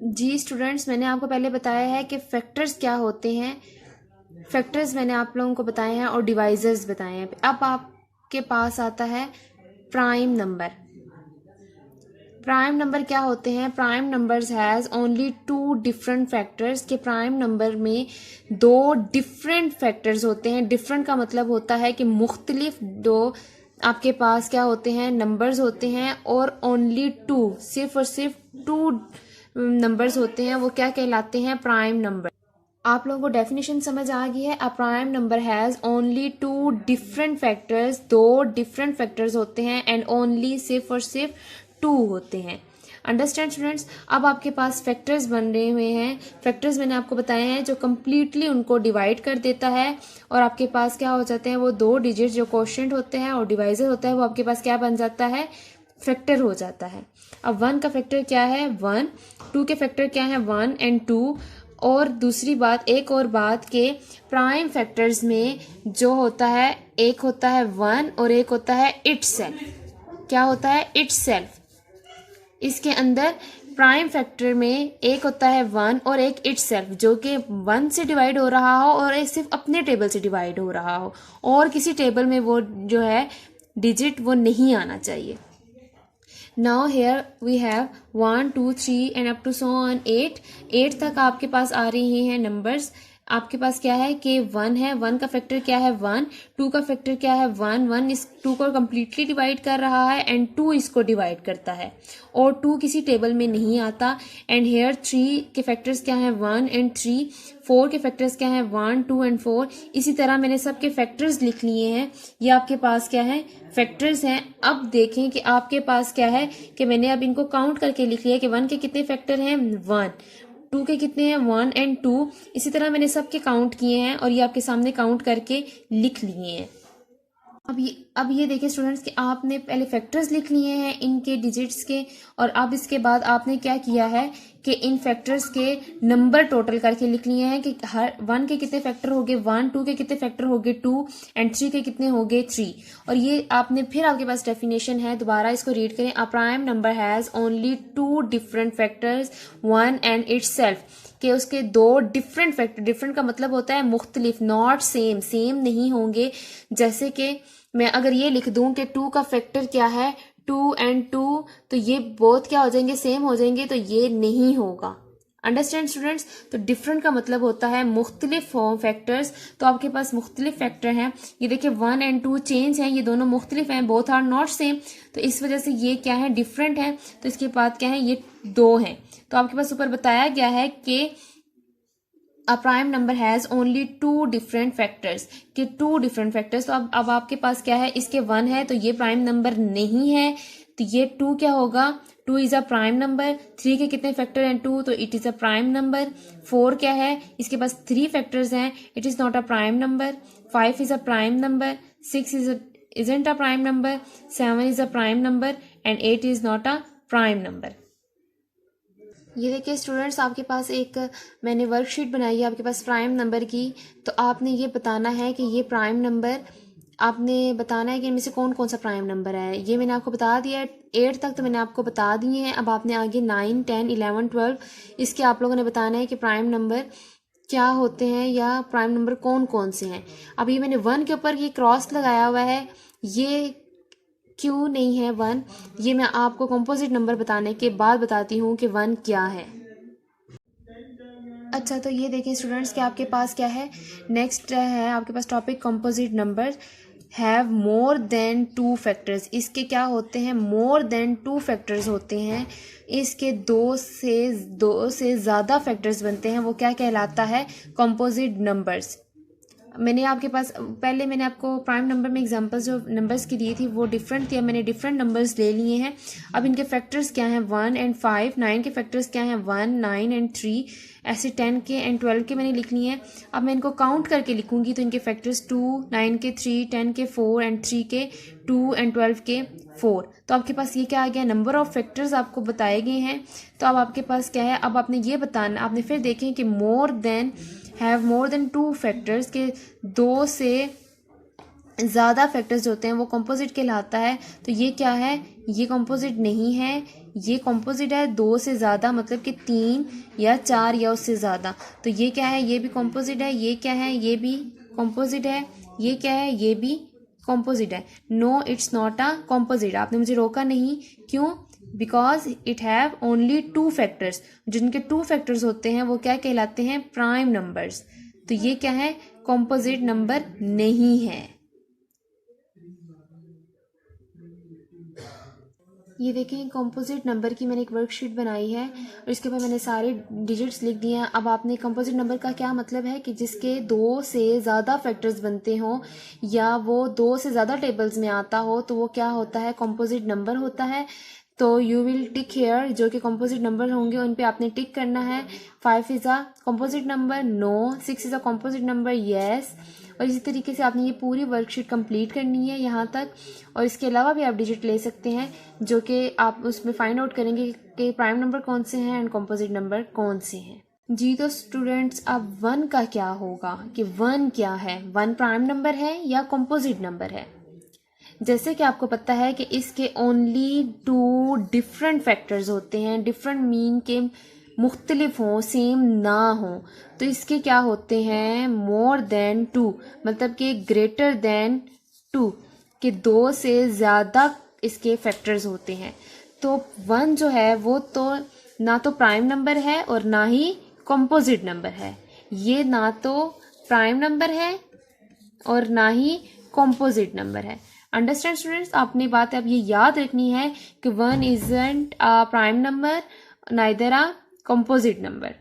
जी students, मैंने आपको पहले बताया है कि फैक्टर्स क्या होते हैं। फैक्टर्स मैंने आप लोगों को बताए हैं और डिवाइजर्स बताए हैं। अब आपके पास आता है प्राइम नंबर। प्राइम नंबर क्या होते हैं? Prime numbers has only two different factors. के प्राइम नंबर में दो डिफरेंट फैक्टर्स होते हैं। डिफरेंट का मतलब होता है कि मुख्तलिफ दो आपके पास क्या होते हैं, नंबर्स होते हैं, और ओनली टू, सिर्फ और सिर्फ टू नंबर्स होते हैं। वो क्या कहलाते हैं? Prime number. आप लोगों को डेफिनेशन समझ आ गई है। A prime number has only two different factors. दो डिफरेंट फैक्टर्स होते हैं एंड ओनली, सिर्फ और सिर्फ टू होते हैं। Understand students? अब आपके पास फैक्टर्स बन रहे हुए हैं। फैक्टर्स मैंने आपको बताए हैं जो कम्प्लीटली उनको डिवाइड कर देता है, और आपके पास क्या हो जाते हैं, वो दो डिजिट जो कोशेंट होते हैं और डिवाइजर होता है, वो आपके पास क्या बन जाता है? फैक्टर हो जाता है। अब वन का फैक्टर क्या है? वन। टू के फैक्टर क्या है? One and two. और दूसरी बात, एक और बात, के प्राइम फैक्टर्स में जो होता है, एक होता है वन और एक होता है इटसेल्फ। क्या होता है? इटसेल्फ। इसके अंदर प्राइम फैक्टर में एक होता है वन और एक इटसेल्फ, जो कि वन से डिवाइड हो रहा हो और एक सिर्फ अपने टेबल से डिवाइड हो रहा हो, और किसी टेबल में वो जो है डिजिट वो नहीं आना चाहिए। Now here we have 1 2 3 and up to so on 8। 8 तक आपके पास आ रही हैं नंबर्स। आपके पास क्या है कि वन है। वन का फैक्टर क्या है? वन। टू का फैक्टर क्या है? वन। वन इस टू को कम्प्लीटली डिवाइड कर रहा है एंड टू इसको डिवाइड करता है, और टू किसी टेबल में नहीं आता। एंड हेयर थ्री के फैक्टर्स क्या है? One and three. फोर के फैक्टर्स क्या है? One two and four. इसी तरह मैंने सबके फैक्टर्स लिख लिए हैं। ये आपके पास क्या है? फैक्टर्स हैं। अब देखें कि आपके पास क्या है, कि मैंने अब इनको काउंट करके लिख लिया कि वन के कितने फैक्टर हैं? वन। टू के कितने हैं? One and two. इसी तरह मैंने सबके काउंट किए हैं और ये आपके सामने काउंट करके लिख लिए हैं। अब ये देखिए स्टूडेंट्स कि आपने पहले फैक्टर्स लिख लिए हैं इनके डिजिट्स के, और अब इसके बाद आपने क्या किया है कि इन फैक्टर्स के नंबर टोटल करके लिख लिए हैं कि हर वन के कितने फैक्टर हो गए वन, टू के कितने फैक्टर हो गए टू, एंड थ्री के कितने हो गए थ्री। और ये आपने फिर आपके पास डेफिनेशन है, दोबारा इसको रीड करें। A prime number has only two different factors, one and itself. कि उसके दो डिफरेंट फैक्टर, डिफरेंट का मतलब होता है मुख्तलिफ, नॉट सेम, सेम नहीं होंगे। जैसे कि मैं अगर ये लिख दूं कि टू का फैक्टर क्या है? टू एंड टू, तो ये बोथ क्या हो जाएंगे? सेम हो जाएंगे, तो ये नहीं होगा। Understand students? तो डिफरेंट का मतलब होता है मुख्तलिफ फैक्टर्स। तो आपके पास मुख्तलिफ फैक्टर हैं। ये देखिए वन एंड टू चेंज हैं, ये दोनों मुख्तलिफ हैं, बोथ आर नॉट सेम। तो इस वजह से ये क्या है? डिफरेंट है। तो इसके बाद क्या है? ये दो हैं। तो आपके पास ऊपर बताया गया है कि a prime number has only two different factors, कि टू डिफरेंट फैक्टर्स। तो अब आपके पास क्या है? इसके वन है तो ये प्राइम नंबर नहीं है, तो ये टू क्या होगा? Two is a prime number. Three के कितने फैक्टर हैं? टू, तो it is a prime number. Four क्या है? इसके पास थ्री फैक्टर्स हैं, it is not a prime number. Five is a prime number. Six isn't a prime number. Seven is a prime number and eight is not a prime number. ये देखिए students, आपके पास एक मैंने worksheet बनाई है आपके पास prime number की। तो आपने ये बताना है कि ये प्राइम नंबर, आपने बताना है कि इनमें से कौन कौन सा प्राइम नंबर है। ये मैंने आपको बता दिया है, 8 तक तो मैंने आपको बता दिए हैं। अब आपने आगे 9 10 11 12 इसके आप लोगों ने बताना है कि प्राइम नंबर क्या होते हैं या प्राइम नंबर कौन कौन से हैं। अब ये मैंने वन के ऊपर ये क्रॉस लगाया हुआ है, ये क्यों नहीं है वन? ये मैं आपको कंपोजिट नंबर बताने के बाद बताती हूँ कि वन क्या है। अच्छा, तो ये देखें स्टूडेंट्स कि आपके पास क्या है, नेक्स्ट है आपके पास topic composite number have more than two factors. इसके क्या होते हैं? मोर देन टू फैक्टर्स होते हैं। इसके दो से ज़्यादा फैक्टर्स बनते हैं, वो क्या कहलाता है? Composite numbers. मैंने आपके पास पहले मैंने आपको प्राइम नंबर में एग्जांपल्स जो नंबर्स की दी थी वो डिफरेंट थी, अब मैंने डिफरेंट नंबर्स ले लिए हैं। अब इनके फैक्टर्स क्या हैं? One and five. नाइन के फैक्टर्स क्या हैं? One, nine and three. ऐसे 10 के एंड 12 के मैंने लिख लिए हैं। अब मैं इनको काउंट करके लिखूंगी तो इनके फैक्टर्स 2, 9 के 3, 10 के 4 एंड 3 के 2 एंड 12 के 4। तो आपके पास ये क्या आ गया? नंबर ऑफ फैक्टर्स आपको बताए गए हैं। तो अब आपके पास क्या है? अब आपने ये बताना, आपने फिर देखें कि more than, have more than two factors, के दो से ज़्यादा फैक्टर्स होते हैं वो कंपोजिट कहलाता है। तो ये क्या है, ये कंपोजिट नहीं है, ये कंपोजिट है 2 से ज़्यादा, मतलब कि 3 या 4 या उससे ज़्यादा। तो ये क्या है, ये भी कंपोजिट है, ये क्या है, ये भी कंपोजिट है, ये क्या है, ये भी कंपोजिट है। No it's not a composite. आपने मुझे रोका नहीं, क्यों? Because it have only 2 factors. जिनके 2 फैक्टर्स होते हैं वो क्या कहलाते हैं, प्राइम नंबर्स। तो ये क्या है, कंपोजिट नंबर नहीं है। ये देखें, कंपोजिट नंबर की मैंने एक वर्कशीट बनाई है और इसके ऊपर मैंने सारे डिजिट्स लिख दिए हैं। अब आपने कंपोजिट नंबर का क्या मतलब है कि जिसके 2 से ज़्यादा फैक्टर्स बनते हों या वो 2 से ज़्यादा टेबल्स में आता हो तो वो क्या होता है, कंपोजिट नंबर होता है। तो यू विल टिक हेयर, जो कि कंपोजिट नंबर होंगे उन पे आपने टिक करना है। 5 is a composite number, no. 6 is a composite number, yes. और इसी तरीके से आपने ये पूरी वर्कशीट कंप्लीट करनी है यहाँ तक। और इसके अलावा भी आप डिजिट ले सकते हैं जो कि आप उसमें फाइंड आउट करेंगे कि प्राइम नंबर कौन से हैं एंड कंपोजिट नंबर कौन से हैं। जी तो स्टूडेंट्स, अब 1 का क्या होगा कि 1 क्या है, 1 प्राइम नंबर है या कंपोजिट नंबर है। जैसे कि आपको पता है कि इसके ओनली 2 डिफरेंट फैक्टर्स होते हैं, डिफरेंट मीन के मुख्तलिफ हों, सेम ना हों। तो इसके क्या होते हैं, मोर देन 2, मतलब कि ग्रेटर देन 2, कि 2 से ज़्यादा इसके फैक्टर्स होते हैं। तो 1 जो है वो तो ना तो प्राइम नंबर है और ना ही कंपोजिट नंबर है। ये ना तो प्राइम नंबर है और ना ही कंपोजिट नंबर है। अंडरस्टैंड स्टूडेंट्स, अपनी बात अब ये याद रखनी है कि 1 isn't a prime number, neither a composite number.